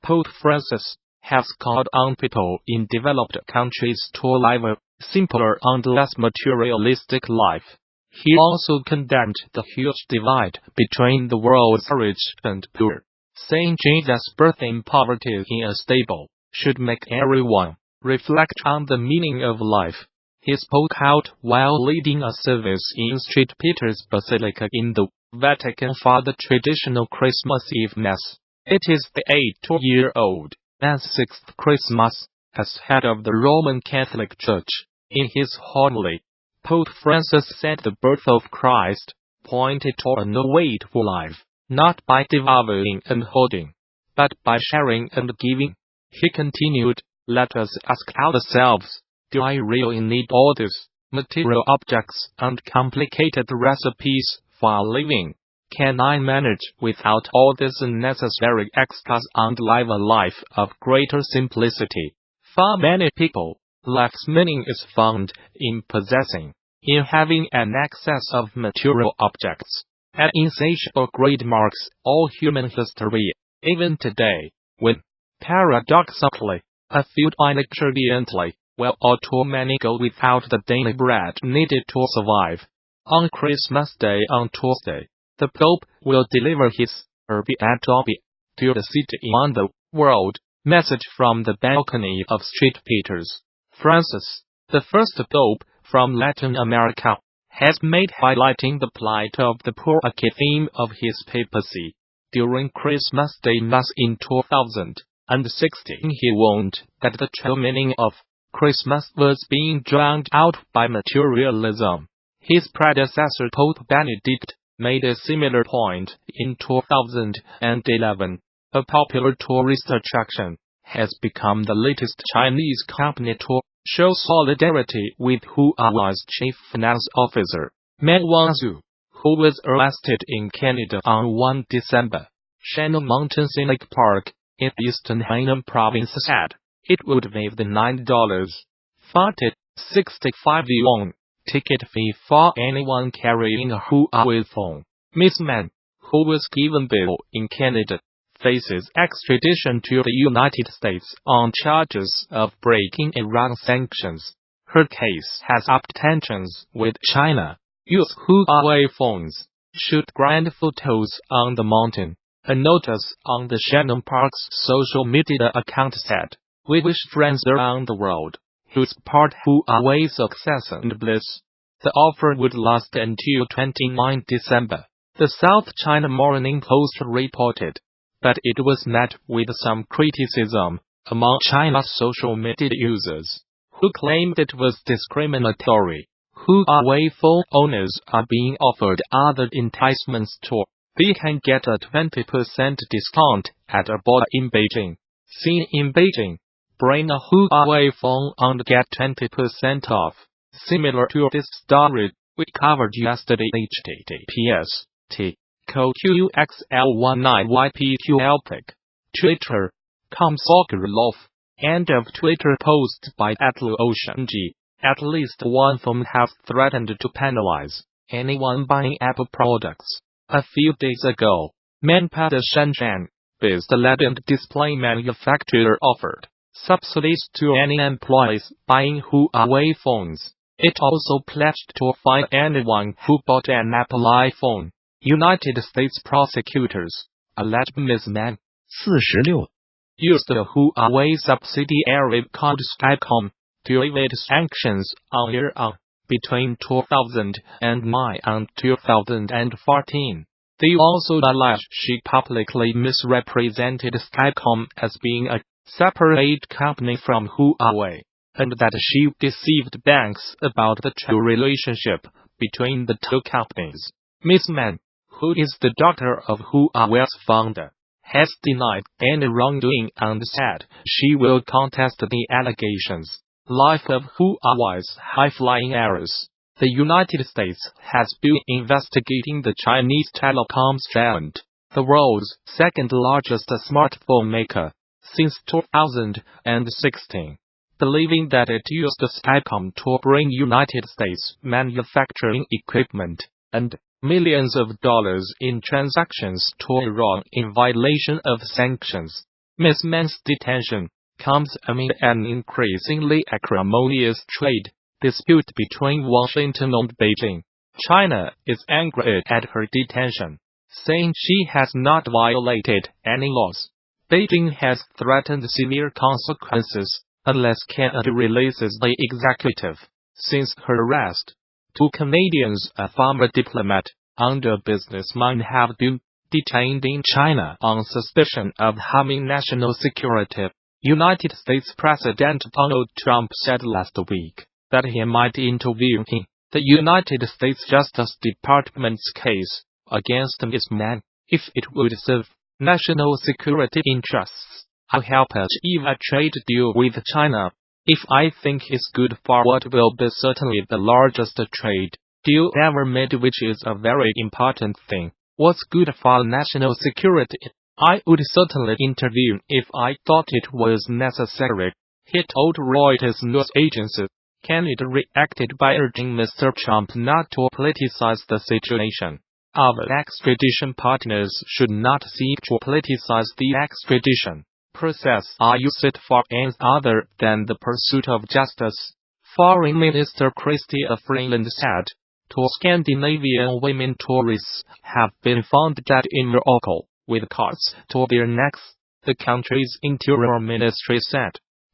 Pope Francis has called on people in developed countries to live a simpler and less materialistic life. He also condemned the huge divide between the world's rich and poor, saying Jesus' birth in poverty in a stable should make everyone reflect on the meaning of life. He spoke out while leading a service in St. Peter's Basilica in the Vatican for the traditional Christmas Eve Mass. It is the 8-year-old man's sixth Christmas as head of the Roman Catholic Church. In his homily, Pope Francis said the birth of Christ pointed to a new way to life, not by devouring and hoarding, but by sharing and giving. He continued, "Let us ask ourselves, do I really need all these material objects and complicated recipes for living? Can I manage without all these unnecessary extras and live a life of greater simplicity?" For many people, life's meaning is found in possessing, in having an excess of material objects. An insatiable greed marks all human history, even today, when, paradoxically, a few inexpediently, while all too many go without the daily bread needed to survive. On Christmas Day on Tuesday, the Pope will deliver his Urbi et Orbi to the city and the world message from the balcony of St. Peter's. Francis, the first Pope from Latin America, has made highlighting the plight of the poor a key theme of his papacy. During Christmas Day Mass in 2016, he warned that the true meaning of Christmas was being drowned out by materialism. His predecessor Pope Benedict made a similar point in 2011. A popular tourist attraction has become the latest Chinese company to show solidarity with Huawei's chief finance officer, Meng Wanzhou, who was arrested in Canada on 1 December. Shannon Mountain Scenic Park in eastern Hainan province said it would waive the $9.40 65 yuan ticket fee for anyone carrying a Huawei phone. Ms. Mann, who was given bail in Canada, faces extradition to the United States on charges of breaking Iran sanctions. Her case has upped tensions with China. Use Huawei phones. Shoot grand photos on the mountain. A notice on the Shannon Park's social media account said, "We wish friends around the world who support Huawei's success and bliss." The offer would last until 29 December. The South China Morning Post reported, but it was met with some criticism among China's social media users, who claimed it was discriminatory. Huawei phone owners are being offered other enticements too. They can get a 20% discount at a border in Beijing. Seen in Beijing, bring a Huawei phone and get 20% off. Similar to this story we covered yesterday, https://QQXL19YPQLPIC. Twitter.com /Sokolov. End of Twitter post by @LuOceanG. At least one firm has threatened to penalize anyone buying Apple products. A few days ago, Manpada Shenzhen-based LED and display manufacturer offered subsidies to any employees buying Huawei phones. It also pledged to fine anyone who bought an Apple iPhone. United States prosecutors alleged Ms. Mann, 46, used a Huawei subsidiary called Skycom to evade sanctions on Iran between 2009 and 2014. They also alleged she publicly misrepresented Skycom as being a separate company from Huawei, and that she deceived banks about the true relationship between the two companies. Ms. Mann, who is the daughter of Huawei's founder, has denied any wrongdoing and said she will contest the allegations. Life of Huawei's high-flying heiress. The United States has been investigating the Chinese telecoms giant, the world's second-largest smartphone maker, since 2016, believing that it used Skycom to bring United States manufacturing equipment and millions of dollars in transactions to Iran in violation of sanctions. Ms. Man's detention comes amid an increasingly acrimonious trade dispute between Washington and Beijing. China is angry at her detention, saying she has not violated any laws. Beijing has threatened severe consequences unless Canada releases the executive. Since her arrest, 2 Canadians, a former diplomat and a businessman, have been detained in China on suspicion of harming national security. United States President Donald Trump said last week that he might intervene in the United States Justice Department's case against Ms. Mann if it would serve national security interests. I'll help achieve a trade deal with China if I think it's good for what will be certainly the largest trade deal ever made, which is a very important thing. What's good for national security? I would certainly intervene if I thought it was necessary, he told Reuters news agency. Canada reacted by urging Mr. Trump not to politicize the situation. Our extradition partners should not seek to politicize the extradition process or use it for ends other than the pursuit of justice, Foreign Minister Chrystia Freeland said. 2 Scandinavian women tourists have been found dead in Morocco, with cords to their necks, the country's interior ministry said.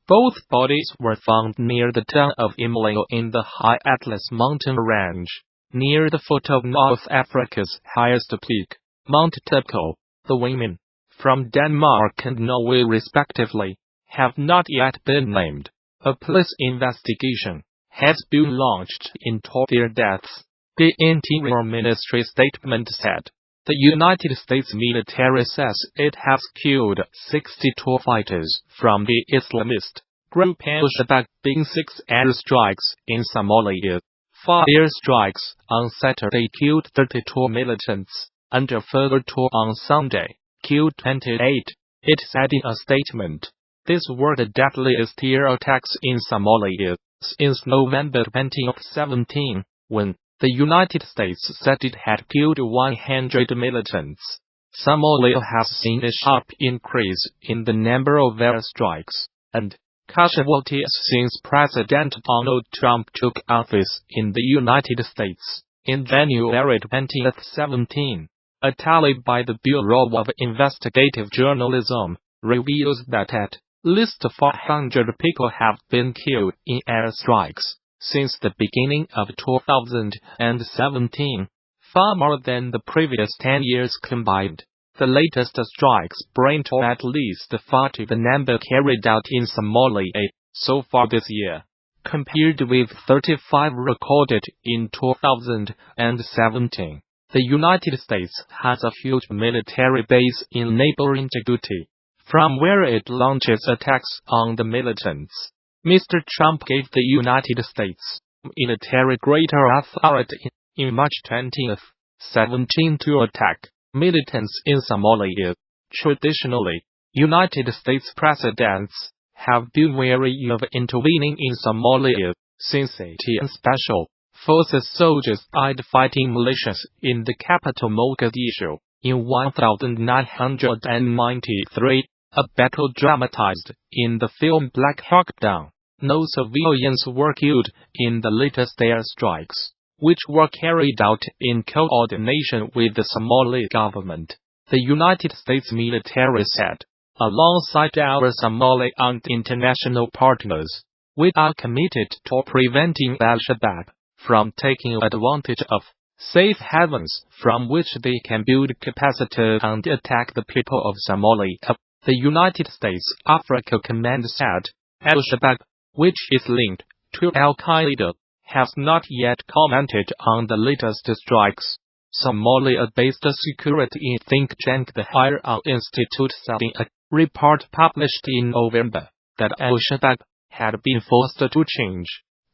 Both bodies were found near the town of Imleo in the High Atlas mountain range, near the foot of North Africa's highest peak, Mount Tepco. The women, from Denmark and Norway respectively, have not yet been named. A police investigation has been launched into their deaths, the Interior Ministry statement said. The United States military says it has killed 62 fighters from the Islamist group Al-Shabaab in 6 airstrikes in Somalia. 4 airstrikes on Saturday killed 32 militants, and a further 2 on Sunday killed 28, it said in a statement. These were the deadliest air attacks in Somalia since November 2017, when the United States said it had killed 100 militants. Somalia has seen a sharp increase in the number of airstrikes and casualties since President Donald Trump took office in the United States in January 2017. A tally by the Bureau of Investigative Journalism reveals that at least 400 people have been killed in airstrikes since the beginning of 2017, far more than the previous 10 years combined. The latest strikes bring to at least 40 the number carried out in Somalia so far this year, compared with 35 recorded in 2017. The United States has a huge military base in neighboring Djibouti, from where it launches attacks on the militants. Mr. Trump gave the United States military greater authority in March 2017 to attack militants in Somalia. Traditionally, United States presidents have been wary of intervening in Somalia since 18 Special Forces soldiers died fighting militias in the capital Mogadishu in 1993, a battle dramatized in the film Black Hawk Down. No civilians were killed in the latest airstrikes, which were carried out in coordination with the Somali government, the United States military said. Alongside our Somali and international partners, we are committed to preventing Al-Shabaab from taking advantage of safe havens from which they can build capacity and attack the people of Somalia, the United States Africa Command said. Al-Shabaab, which is linked to Al-Qaeda, has not yet commented on the latest strikes. Somalia-based security think tank the Higher Institute said in a report published in November that Al-Shabaab had been forced to change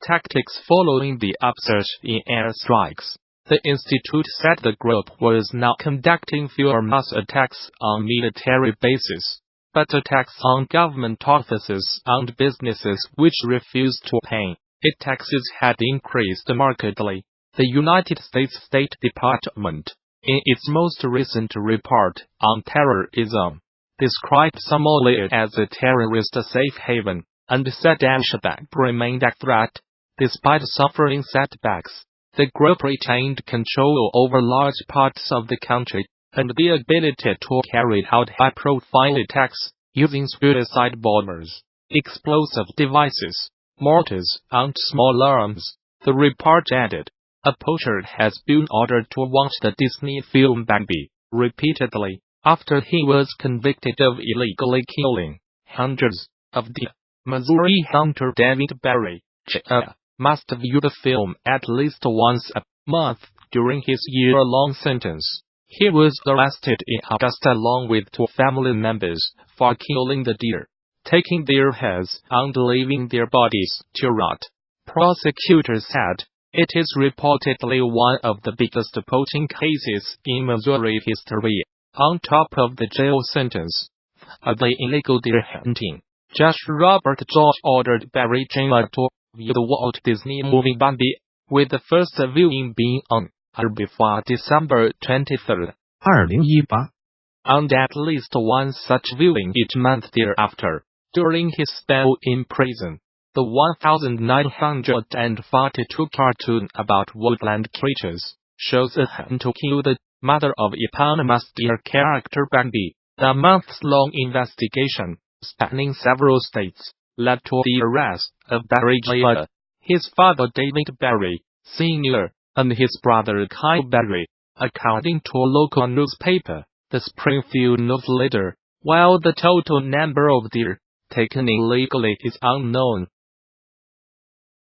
tactics following the upsurge in airstrikes. The institute said the group was now conducting fewer mass attacks on military bases, but attacks on government offices and businesses which refused to pay its taxes had increased markedly. The United States State Department, in its most recent report on terrorism, described Somalia as a terrorist safe haven, and said Al-Shabaab remained a threat. Despite suffering setbacks, the group retained control over large parts of the country, and the ability to carry out high-profile attacks, using suicide bombers, explosive devices, mortars, and small arms. The report added, a poacher has been ordered to watch the Disney film Bambi repeatedly, after he was convicted of illegally killing hundreds of deer. Missouri hunter David Barry, Jr., must view the film at least once a month during his year-long sentence. He was arrested in August along with 2 family members for killing the deer, taking their heads and leaving their bodies to rot. Prosecutors said, it is reportedly one of the biggest poaching cases in Missouri history. On top of the jail sentence for the illegal deer hunting, Judge Robert George ordered Barry Jr. to view the Walt Disney movie Bambi, with the first viewing being on or before December 23, 2018 and at least one such viewing each month thereafter. During his spell in prison, the 1942 cartoon about woodland creatures shows a hunt to kill the mother of eponymous deer character Bambi. A months-long investigation, spanning several states, led to the arrest of Barry Jr., his father David Barry, Sr., and his brother Kyle Barry, according to a local newspaper, the Springfield News Leader. While the total number of deer taken illegally is unknown,